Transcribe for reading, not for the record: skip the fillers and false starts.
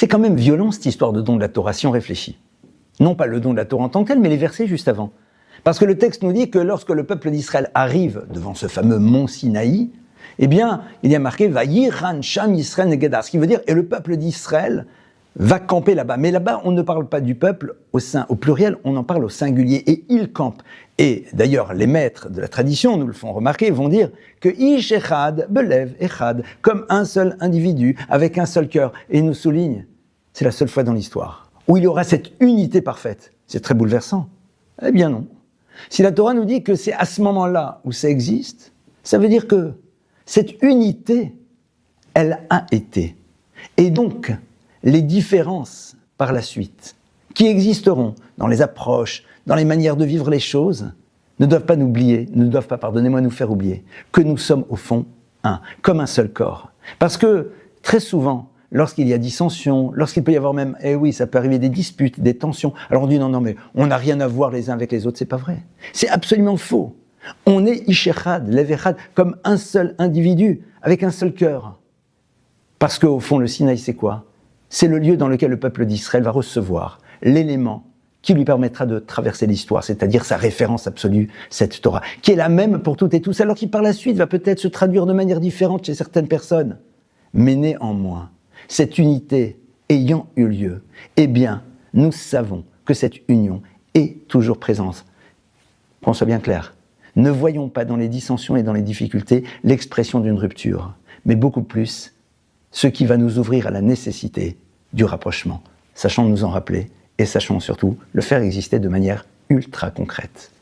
C'est quand même violent cette histoire de don de la Torah si on réfléchit. Non pas le don de la Torah en tant que tel, mais les versets juste avant. Parce que le texte nous dit que lorsque le peuple d'Israël arrive devant ce fameux mont Sinaï, eh bien, il y a marqué « Vayiran Sham Yisrael Negedar », ce qui veut dire « et le peuple d'Israël va camper là-bas ». Mais là-bas, on ne parle pas du peuple au pluriel, on en parle au singulier, et il campe. Et d'ailleurs, les maîtres de la tradition nous le font remarquer, vont dire que « Ish Echad Belev Echad », comme un seul individu, avec un seul cœur. Et il nous souligne, c'est la seule fois dans l'histoire où il y aura cette unité parfaite. C'est très bouleversant. Eh bien non. Si la Torah nous dit que c'est à ce moment-là où ça existe, ça veut dire que cette unité, elle a été. Et donc, les différences par la suite, qui existeront dans les approches, dans les manières de vivre les choses, ne doivent pas nous oublier, ne doivent pas, pardonnez-moi, nous faire oublier que nous sommes au fond un, comme un seul corps. Parce que très souvent, lorsqu'il y a dissension, lorsqu'il peut y avoir même, ça peut arriver des disputes, des tensions. Alors on dit non, mais on n'a rien à voir les uns avec les autres, c'est pas vrai. C'est absolument faux. On est Ishechad, Levechad, comme un seul individu, avec un seul cœur. Parce qu'au fond, le Sinaï, c'est quoi ? C'est le lieu dans lequel le peuple d'Israël va recevoir l'élément qui lui permettra de traverser l'histoire, c'est-à-dire sa référence absolue, cette Torah, qui est la même pour toutes et tous, alors qui par la suite va peut-être se traduire de manière différente chez certaines personnes. Mais néanmoins, cette unité ayant eu lieu, eh bien, nous savons que cette union est toujours présente. Qu'on soit bien clair, ne voyons pas dans les dissensions et dans les difficultés l'expression d'une rupture, mais beaucoup plus ce qui va nous ouvrir à la nécessité du rapprochement. Sachons nous en rappeler et sachons surtout le faire exister de manière ultra concrète.